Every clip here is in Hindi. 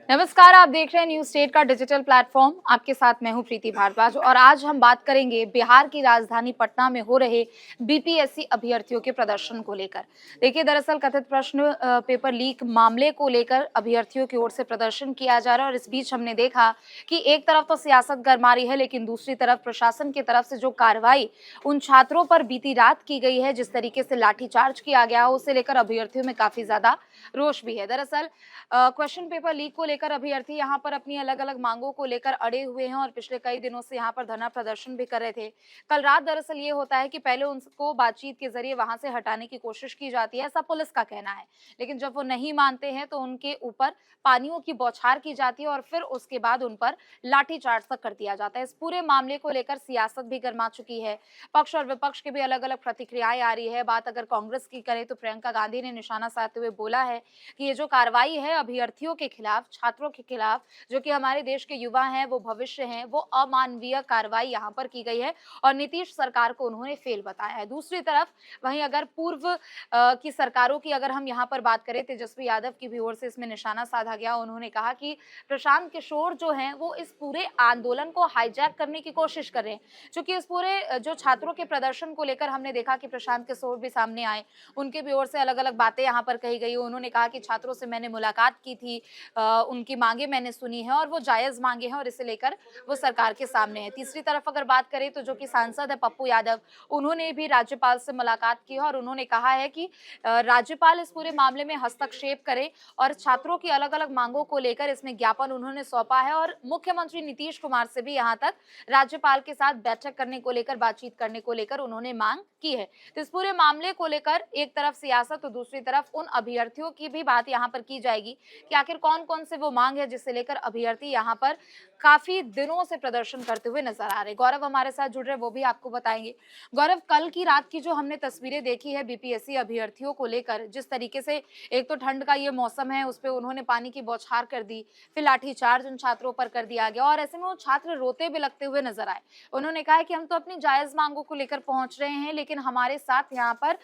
नमस्कार, आप देख रहे हैं न्यूज स्टेट का डिजिटल प्लेटफॉर्म। आपके साथ मैं हूं प्रीति भारद्वाज और आज हम बात करेंगे बिहार की राजधानी पटना में हो रहे बीपीएससी अभ्यर्थियों के प्रदर्शन को लेकर। देखिए, दरअसल कथित प्रश्न पेपर लीक मामले को लेकर अभ्यर्थियों की ओर से प्रदर्शन किया जा रहा है और इस बीच हमने देखा कि एक तरफ तो सियासत गरमा रही है, लेकिन दूसरी तरफ प्रशासन की तरफ से जो कार्रवाई उन छात्रों पर बीती रात की गई है, जिस तरीके से लाठीचार्ज किया गया, उसे लेकर अभ्यर्थियों में काफी ज्यादा रोष भी है। दरअसल क्वेश्चन पेपर लीक को लेकर अभ्यर्थी यहाँ पर अपनी अलग अलग मांगों को लेकर अड़े हुए हैं और पिछले कई दिनों से यहाँ पर धरना प्रदर्शन भी कर रहे थे। कल रात दरअसल ये होता है कि पहले उनको बातचीत के जरिए वहां से हटाने की कोशिश की जाती है, ऐसा पुलिस का कहना है, लेकिन जब वो नहीं मानते हैं तो उनके ऊपर पानियों की बौछार की जाती है और फिर उसके बाद उन पर लाठीचार्ज तक कर दिया जाता है। इस पूरे मामले को लेकर सियासत भी गर्मा चुकी है, पक्ष और विपक्ष की भी अलग अलग प्रतिक्रियाएं आ रही है। बात अगर कांग्रेस की करें तो प्रियंका गांधी ने निशाना साधते हुए बोला है कि ये जो कार्रवाई है अभ्यर्थियों के खिलाफ, छात्रों के खिलाफ, जो कि हमारे देश के युवा हैं, वो भविष्य हैं, वो अमानवीय कार्रवाई यहाँ पर की गई है और नीतीश सरकार को उन्होंने फेल बताया है। दूसरी तरफ वहीं अगर पूर्व की सरकारों की अगर हम यहाँ पर बात करें, तेजस्वी यादव की भी ओर से इसमें निशाना साधा गया। उन्होंने कहा कि प्रशांत किशोर जो हैं वो इस पूरे आंदोलन को हाईजैक करने की कोशिश कर रहे हैं, क्योंकि इस पूरे जो छात्रों के प्रदर्शन को लेकर हमने देखा कि प्रशांत किशोर भी सामने आए, उनके भी ओर से अलग अलग बातें यहाँ पर कही गई। उन्होंने कहा कि छात्रों से मैंने मुलाकात की थी, उनकी मांगे मैंने सुनी है और वो जायज मांगे हैं और इसे लेकर वो सरकार के सामने है। तीसरी तरफ अगर बात करें तो जो कि सांसद है पप्पू यादव, उन्होंने भी राज्यपाल से मुलाकात की है और उन्होंने कहा है कि राज्यपाल इस पूरे मामले में हस्तक्षेप करे और छात्रों की अलग अलग मांगों को लेकर इसमें ज्ञापन उन्होंने सौंपा है और मुख्यमंत्री नीतीश कुमार से भी यहाँ तक राज्यपाल के साथ बैठक करने को लेकर, बातचीत करने को लेकर उन्होंने मांग की है। तो इस पूरे मामले को लेकर एक तरफ सियासत तो दूसरी तरफ उन अभ्यर्थियों की भी बात यहाँ पर की जाएगी कि आखिर कौन कौन से वो मांग है जिसे लेकर अभ्यर्थी यहाँ पर काफी दिनों से प्रदर्शन करते हुए नजर आ रहे। गौरव हमारे साथ जुड़ रहे, वो भी आपको बताएंगे। गौरव, कल की रात की जो हमने तस्वीरें देखी है बीपीएससी अभ्यर्थियों को लेकर, जिस तरीके से एक तो ठंड का ये मौसम है, उस पर उन्होंने पानी की बौछार कर दी, फिर लाठीचार्ज उन छात्रों पर कर दिया गया और ऐसे में वो छात्र रोते भी लगते हुए नजर आए। उन्होंने कहा है कि हम तो अपनी जायज मांगों को लेकर पहुंच रहे हैं, लेकिन हमारे साथ यहाँ पर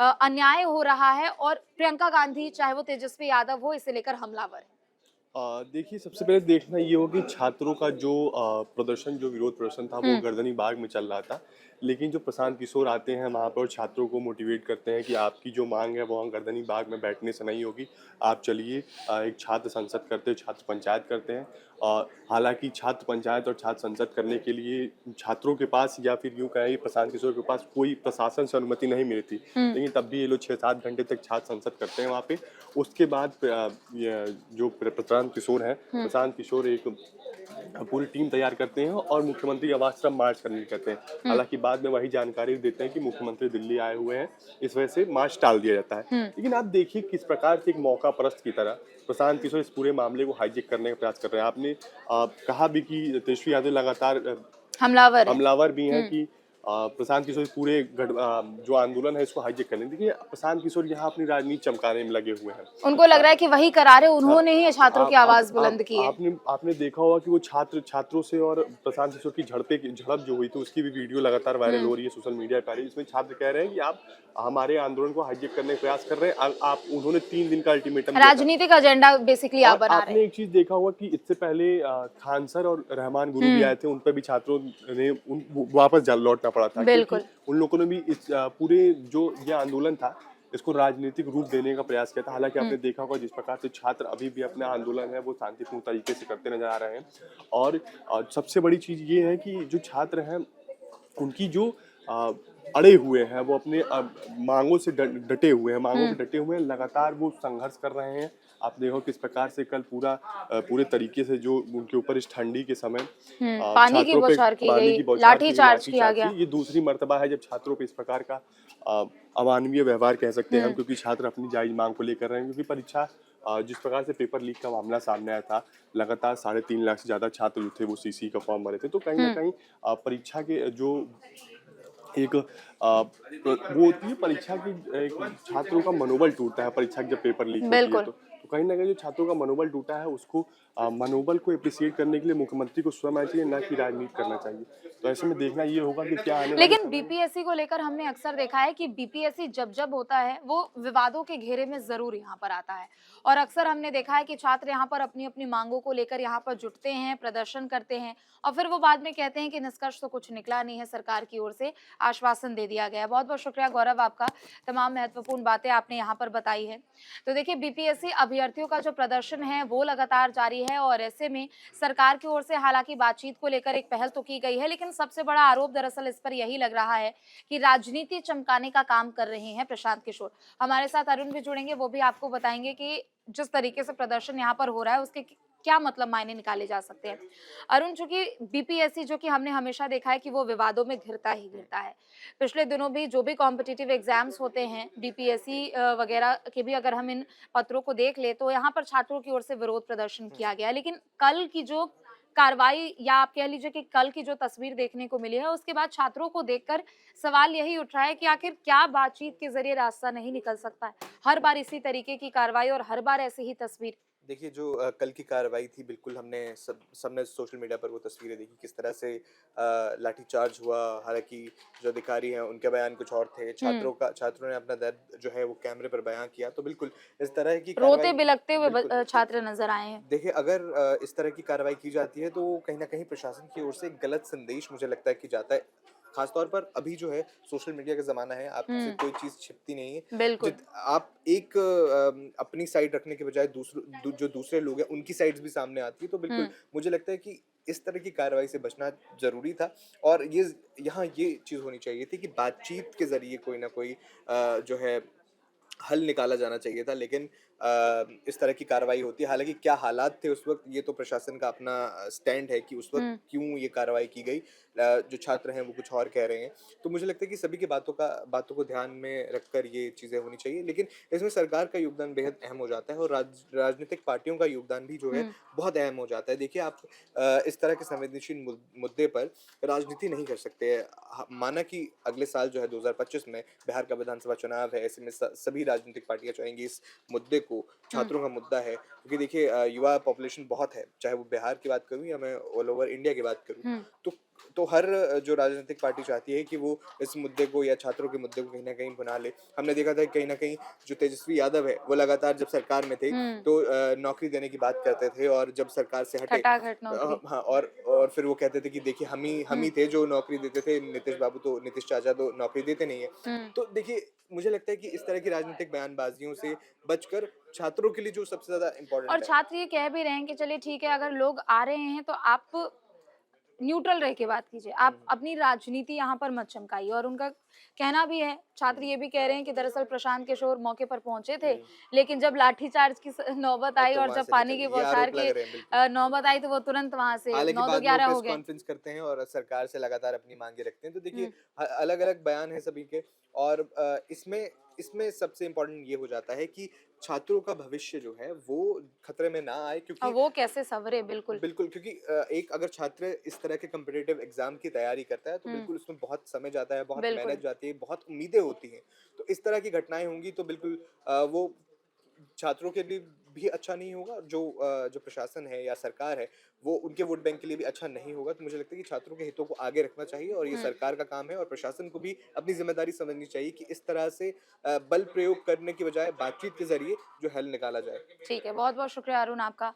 अन्याय हो रहा है और प्रियंका गांधी चाहे वो तेजस्वी यादव हो, इसे लेकर हमलावर है। देखिए, सबसे पहले देखना ये हो कि छात्रों का जो प्रदर्शन, जो विरोध प्रदर्शन था वो गर्दनी बाग में चल रहा था। लेकिन जो प्रशांत किशोर आते हैं वहाँ पर और छात्रों को मोटिवेट करते हैं कि आपकी जो मांग है वो वहाँ गर्दनी बाग में बैठने से नहीं होगी, आप चलिए एक छात्र संसद करते हैं, छात्र पंचायत करते हैं। हालांकि छात्र पंचायत और छात्र संसद करने के लिए छात्रों के पास या फिर यूँ कहें प्रशांत किशोर के पास कोई प्रशासन से अनुमति नहीं मिली थी, लेकिन तब भी ये लोग 6-7 घंटे तक छात्र संसद करते हैं वहाँ पे। उसके बाद जो प्रशांत किशोर हैं, प्रशांत किशोर एक पूरी टीम तैयार करते हैं और मुख्यमंत्री आवास तक मार्च करने कहते हैं। हालांकि बाद में वही जानकारी देते हैं कि मुख्यमंत्री दिल्ली आए हुए हैं, इस वजह से मार्च टाल दिया जाता है। लेकिन आप देखिए किस प्रकार से एक मौका परस्त की तरह प्रशांत किशोर इस पूरे मामले को हाईजैक करने का प्रयास कर रहे हैं। आपने कहा भी कि तेजस्वी यादव लगातार हमलावर भी हैं कि प्रशांत किशोर पूरे जो आंदोलन है इसको हाईजैक करने। देखिए, प्रशांत किशोर यहाँ अपनी राजनीति चमकाने में लगे हुए हैं। उनको लग रहा है कि वही करारे उन्होंने ही छात्रों की आवाज बुलंद की है। आपने देखा होगा कि वो छात्रों से और प्रशांत किशोर की झड़प जो हुई थी उसकी भी वीडियो लगातार वायरल हो रही है सोशल मीडिया पर। इसमें छात्र कह रहे हैं कि आप हमारे आंदोलन को हाईजैक करने का प्रयास कर रहे हैं। आप उन्होंने 3 दिन का अल्टीमेटम, राजनीतिक एजेंडा बेसिकली आप बना रहे हैं। आपने एक चीज देखा होगा कि इससे पहले खान सर और रहमान गुरु भी आए थे, उन पर भी छात्रों ने वापस लौटना पड़ा था, क्योंकि उन लोगों ने भी इस पूरे जो ये आंदोलन था इसको राजनीतिक रूप देने का प्रयास किया था। हालांकि आपने देखा होगा जिस प्रकार से छात्र अभी भी अपना आंदोलन है वो शांतिपूर्ण तरीके से करते नजर आ रहे हैं। और सबसे बड़ी चीज ये है कि जो छात्र हैं उनकी जो अड़े हुए हैं वो अपने मांगों से डटे हुए हैं, लगातार वो संघर्ष कर रहे हैं। आप देखो किस प्रकार से कल पूरे तरीके से जो उनके ऊपर इस ठंडी के समय पानी की बौछार की गई, लाठीचार्ज किया गया। ये दूसरी मर्तबा है जब छात्रों पे इस प्रकार का अमानवीय व्यवहार कह सकते हैं हम, क्योंकि छात्र अपनी जायज मांग को लेकर रहे हैं। क्योंकि परीक्षा जिस प्रकार से पेपर लीक का मामला सामने आया था, लगातार 3.5 लाख से ज्यादा छात्र जो थे वो सीसी का फॉर्म भरे थे, तो कहीं ना कहीं परीक्षा के जो एक वो होती है, परीक्षा की एक छात्रों का मनोबल टूटता है परीक्षा के जब पेपर लीक होती है तो कहीं न कहीं जो छात्रों का मनोबल टूटा है उसको मनोबल को एप्रिशिएट करने के लिए मुख्यमंत्री को स्वयं आना चाहिए, ना कि राजनीति करना चाहिए। तो ऐसे में देखना ये होगा कि क्या आने वाले लेकिन समय में बीपीएससी को लेकर हमने अक्सर देखा है कि बीपीएससी जब-जब होता है, वो विवादों के घेरे में ज़रूर यहाँ पर आता है। और अक्सर हमने देखा है कि छात्र यहाँ पर अपनी-अपनी माँगों को लेकर यहाँ पर जुटते हैं, प्रदर्शन करते हैं और फिर वो बाद में कहते हैं कि निष्कर्ष तो कुछ निकला नहीं है, सरकार की ओर से आश्वासन दे दिया गया है। बहुत-बहुत शुक्रिया गौरव आपका, तमाम महत्वपूर्ण बातें आपने यहाँ पर बताई हैं। तो देखिए बीपीएससी अभ्यर्थियों का जो प्रदर्शन है वो लगातार जारी है और ऐसे में सरकार की ओर से हालांकि बातचीत को लेकर एक पहल तो की गई है, लेकिन सबसे बड़ा आरोप दरअसल इस पर यही लग रहा है कि राजनीति चमकाने का काम कर रहे हैं प्रशांत किशोर। हमारे साथ अरुण भी जुड़ेंगे, वो भी आपको बताएंगे कि जिस तरीके से प्रदर्शन यहाँ पर हो रहा है उसके क्या मतलब मायने निकाले जा सकते हैं। अरुण, चूंकि बीपीएससी जो कि हमने हमेशा देखा है कि वो विवादों में घिरता ही घिरता है, पिछले दिनों भी जो भी कॉम्पिटिटिव एग्जाम्स होते हैं बीपीएससी वगैरह के भी अगर हम इन पत्रों को देख ले तो यहाँ पर छात्रों की ओर से विरोध प्रदर्शन किया गया, लेकिन कल की जो कार्रवाई या आप कह लीजिए कि कल की जो तस्वीर देखने को मिली है उसके बाद छात्रों को देखकर सवाल यही उठ रहा है कि आखिर क्या बातचीत के जरिए रास्ता नहीं निकल सकता है। हर बार इसी तरीके की कार्रवाई और हर बार ऐसी ही तस्वीर। देखिए जो कल की कार्रवाई थी बिल्कुल हमने सबने सोशल मीडिया पर वो तस्वीरें देखी किस तरह से लाठीचार्ज हुआ। हालांकि जो अधिकारी हैं उनके बयान कुछ और थे, छात्रों ने अपना दर्द जो है वो कैमरे पर बयां किया। तो बिल्कुल इस तरह की रोते बिलखते हुए बिल्कुल छात्र नजर आए हैं। देखिए अगर इस तरह की कार्रवाई की जाती है तो कहीं ना कहीं प्रशासन की ओर से एक गलत संदेश मुझे लगता है कि जाता है। खासतौर पर अभी जो है सोशल मीडिया का जमाना है, आपसे कोई चीज छिपती नहीं है। बिल्कुल। आप एक अपनी साइड रखने के बजाय जो दूसरे लोग हैं उनकी साइड्स भी सामने आती है। तो बिल्कुल मुझे लगता है कि इस तरह की कार्रवाई से बचना जरूरी था और यहाँ ये चीज होनी चाहिए थी कि बातचीत के जरिए कोई ना कोई जो है हल निकाला जाना चाहिए था। लेकिन इस तरह की कार्रवाई होती है। हालांकि क्या हालात थे उस वक्त ये तो प्रशासन का अपना स्टैंड है कि उस वक्त क्यों ये कार्रवाई की गई। जो छात्र हैं वो कुछ और कह रहे हैं। तो मुझे लगता है कि सभी की बातों को ध्यान में रखकर ये चीजें होनी चाहिए। लेकिन इसमें सरकार का योगदान बेहद अहम हो जाता है और राजनीतिक पार्टियों का योगदान भी जो है बहुत अहम हो जाता है। देखिए आप इस तरह के संवेदनशील मुद्दे पर राजनीति नहीं कर सकते। माना कि अगले साल जो है 2025 में बिहार का विधानसभा चुनाव है, ऐसे में सभी राजनीतिक पार्टियां चाहेंगी इस मुद्दे को, छात्रों का मुद्दा है क्योंकि देखिए युवा पॉपुलेशन बहुत है, चाहे वो बिहार की बात करूं या मैं ऑल ओवर इंडिया की बात करूं। तो हर जो राजनीतिक पार्टी चाहती है कि वो इस मुद्दे को या छात्रों के मुद्दे को कहीं ना कहीं भुना ले। हमने देखा था कहीं ना कहीं जो तेजस्वी यादव है वो लगातार जब सरकार में थे तो नौकरी देने की बात करते थे और जब सरकार से हटे हाँ और फिर वो कहते थे कि देखिए हम ही थे जो नौकरी देते थे, नीतीश चाचा तो नौकरी देते नहीं है। तो देखिए मुझे लगता है कि इस तरह की राजनीतिक बयानबाजियों से बचकर छात्रों के लिए जो सबसे ज्यादा इम्पोर्टेंट और छात्र ये कह भी रहे हैं कि चलिए ठीक है, अगर लोग आ रहे हैं तो आप न्यूट्रल रह के बात कीजिए, आप अपनी राजनीति यहाँ पर मत चमकाइए। और उनका कहना भी है, छात्र ये भी कह रहे हैं कि दरअसल प्रशांत किशोर मौके पर पहुंचे थे, लेकिन जब लाठीचार्ज की नौबत आई और जब पानी की बौछार की नौबत आई तो वो तुरंत वहां से 9-11 हो गए। कॉन्फ्रेंस करते हैं और सरकार से लगातार अपनी मांगे रखते हैं। तो देखिए अलग अलग बयान है सभी के और इसमें सबसे इम्पोर्टेंट ये हो जाता है कि छात्रों का भविष्य जो है वो खतरे में ना आए क्योंकि वो कैसे सवरे। बिल्कुल क्योंकि एक अगर छात्र इस तरह के कॉम्पिटिटिव एग्जाम की तैयारी करता है तो बिल्कुल उसमें बहुत समय जाता है, बहुत मेहनत जाती है, बहुत उम्मीदें होती हैं। तो इस तरह की घटनाएं होंगी तो बिल्कुल वो छात्रों के लिए भी अच्छा नहीं होगा। जो प्रशासन है या सरकार है वो उनके वोट बैंक के लिए भी अच्छा नहीं होगा। तो मुझे लगता है कि छात्रों के हितों को आगे रखना चाहिए और ये सरकार का काम है और प्रशासन को भी अपनी जिम्मेदारी समझनी चाहिए कि इस तरह से बल प्रयोग करने की बजाय बातचीत के जरिए जो हल निकाला जाए। ठीक है, बहुत बहुत शुक्रिया अरुण आपका।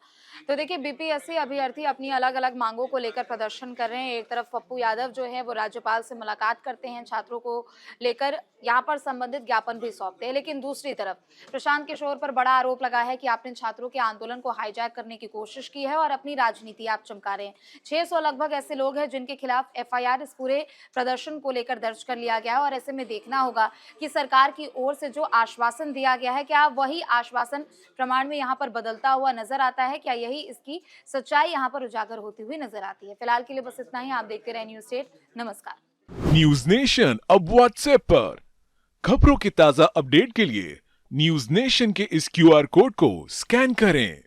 तो देखिए बीपीएससी अभ्यर्थी अपनी अलग अलग मांगों को लेकर प्रदर्शन कर रहे हैं। एक तरफ पप्पू यादव जो है वो राज्यपाल से मुलाकात करते हैं, छात्रों को लेकर यहाँ पर संबंधित ज्ञापन भी सौंपते हैं, लेकिन दूसरी तरफ प्रशांत किशोर पर बड़ा आरोप लगा है कि आपने छात्रों के आंदोलन को हाईजैक करने की कोशिश की है और अपनी राजनीति आप चमका रहे हैं। 600 लगभग ऐसे लोग हैं जिनके खिलाफ एफआईआर इस पूरे प्रदर्शन को लेकर दर्ज कर लिया गया है और ऐसे में देखना होगा कि सरकार की ओर से जो आश्वासन दिया गया है क्या वही आश्वासन प्रमाण में यहाँ पर बदलता हुआ नजर आता है, क्या यही इसकी सच्चाई यहाँ पर उजागर होती हुई नजर आती है। फिलहाल के लिए बस इतना ही। आप देखते रहे न्यूज़ स्टेट। नमस्कार। न्यूज नेशन अब व्हाट्सएप पर खबरों की ताजा अपडेट के लिए न्यूज नेशन के इस क्यूआर कोड को स्कैन करें।